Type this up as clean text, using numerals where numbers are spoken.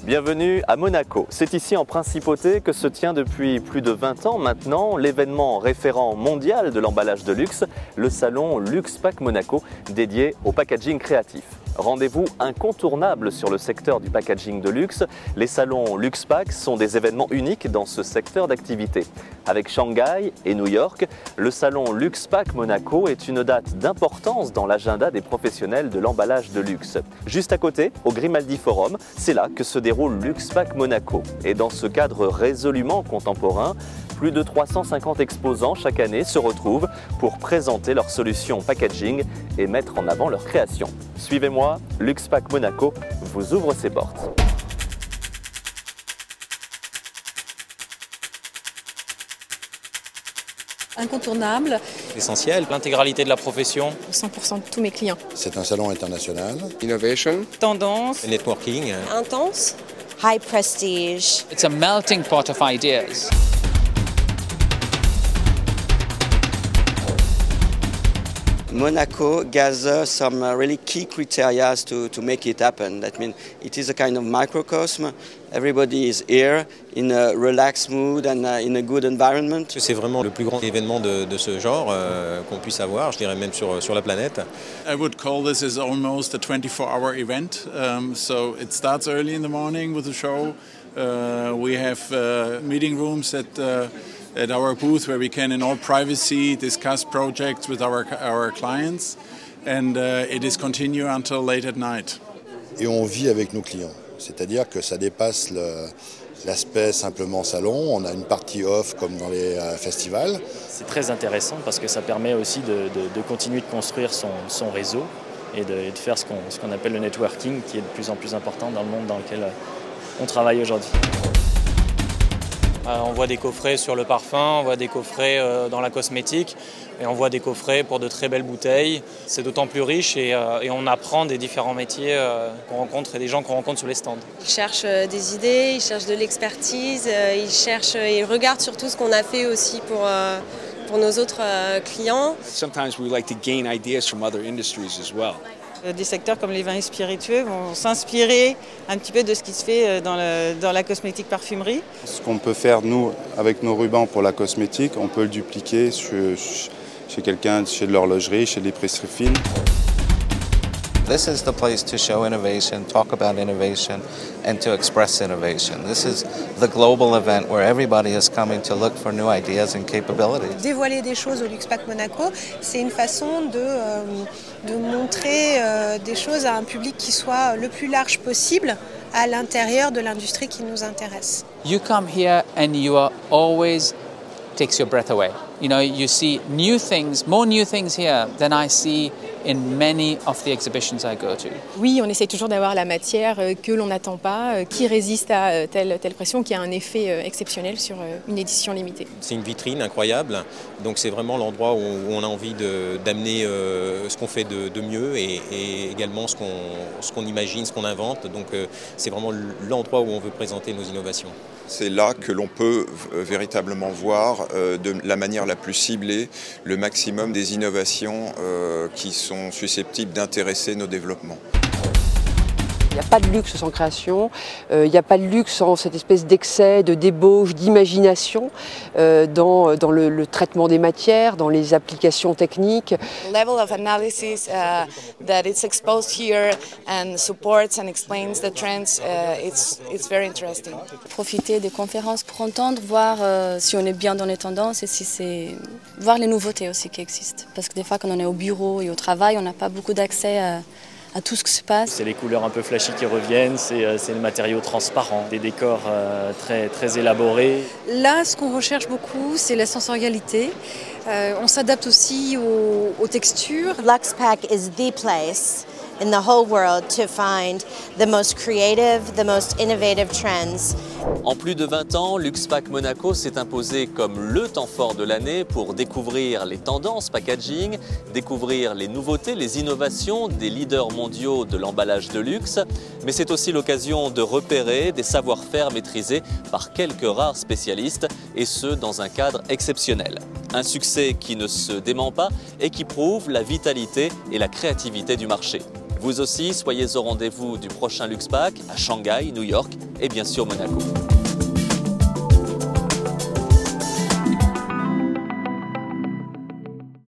Bienvenue à Monaco. C'est ici en Principauté que se tient depuis plus de 20 ans maintenant l'événement référent mondial de l'emballage de luxe, le salon LuxPack Monaco, dédié au packaging créatif. Rendez-vous incontournable sur le secteur du packaging de luxe, les salons LuxPack sont des événements uniques dans ce secteur d'activité. Avec Shanghai et New York, le salon LuxPack Monaco est une date d'importance dans l'agenda des professionnels de l'emballage de luxe. Juste à côté, au Grimaldi Forum, c'est là que se déroule LuxPack Monaco. Et dans ce cadre résolument contemporain, plus de 350 exposants chaque année se retrouvent pour présenter leurs solutions packaging et mettre en avant leurs créations. Suivez-moi, LuxPack Monaco vous ouvre ses portes. Incontournable. Essentiel, l'intégralité de la profession. 100% de tous mes clients. C'est un salon international. Innovation. Tendance. Networking. Intense. High prestige. It's a melting pot of ideas. Monaco gathers some really key criteria to make it happen. That means it is a kind of microcosm. Everybody is here in a relaxed mood and in a good environment. C'est vraiment le plus grand événement de ce genre qu'on puisse avoir, je dirais même sur la planète. I would call this as almost a 24-hour event. So it starts early in the morning with the show. We have meeting rooms at our booth where we can in all privacy discuss projects with our clients, and it is continue until late at night. Et on vit avec nos clients, c'est-à-dire que ça dépasse l'aspect simplement salon. On a une partie off comme dans les festivals. C'est très intéressant parce que ça permet aussi de continuer de construire son réseau et de faire ce qu'on appelle le networking, qui est de plus en plus important dans le monde dans lequel on travaille aujourd'hui. On voit des coffrets sur le parfum, on voit des coffrets dans la cosmétique et on voit des coffrets pour de très belles bouteilles. C'est d'autant plus riche et on apprend des différents métiers qu'on rencontre et des gens qu'on rencontre sur les stands. Ils cherchent des idées, ils cherchent de l'expertise, ils regardent surtout ce qu'on a fait aussi pour nos autres clients. Sometimes we like to gain ideas from other industries as well. Des secteurs comme les vins et spiritueux vont s'inspirer un petit peu de ce qui se fait dans la cosmétique parfumerie. Ce qu'on peut faire, nous, avec nos rubans pour la cosmétique, on peut le dupliquer chez quelqu'un, chez de l'horlogerie, chez l'épicerie fine. This is the place to show innovation, talk about innovation, and to express innovation. This is the global event where everybody is coming to look for new ideas and capabilities. Dévoiler des choses au LuxPack Monaco, c'est une façon de montrer des choses à un public qui soit le plus large possible à l'intérieur de l'industrie qui nous intéresse. You come here and you are always takes your breath away. You know, you see new things, more new things here than I see in many of the exhibitions I go to. Oui, on essaie toujours d'avoir la matière que l'on n'attend pas, qui résiste à telle pression, qui a un effet exceptionnel sur une édition limitée. C'est une vitrine incroyable, donc c'est vraiment l'endroit où on a envie d'amener ce qu'on fait de mieux et également ce qu'on imagine, ce qu'on invente. Donc c'est vraiment l'endroit où on veut présenter nos innovations. C'est là que l'on peut véritablement voir de la manière la plus ciblée le maximum des innovations qui sont susceptibles d'intéresser nos développements. Il n'y a pas de luxe sans création, il n'y a pas de luxe sans cette espèce d'excès, de débauche, d'imagination dans le traitement des matières, dans les applications techniques. The level of analysis that it's exposed here and supports and explains the trends, it's very interesting. Profiter des conférences pour entendre, voir si on est bien dans les tendances et si c'est voir les nouveautés aussi qui existent. Parce que des fois quand on est au bureau et au travail, on n'a pas beaucoup d'accès à tout ce qui se passe. C'est les couleurs un peu flashy qui reviennent, c'est le matériau transparent, des décors très élaborés. Là, ce qu'on recherche beaucoup, c'est la sensorialité. On s'adapte aussi aux textures. LuxPack is the place in the whole world to find the most creative, the most innovative trends. En plus de 20 ans, LuxPack Monaco s'est imposé comme le temps fort de l'année pour découvrir les tendances packaging, découvrir les nouveautés, les innovations des leaders mondiaux de l'emballage de luxe, mais c'est aussi l'occasion de repérer des savoir-faire maîtrisés par quelques rares spécialistes, et ce dans un cadre exceptionnel. Un succès qui ne se dément pas et qui prouve la vitalité et la créativité du marché. Vous aussi, soyez au rendez-vous du prochain LuxPack à Shanghai, New York et bien sûr Monaco.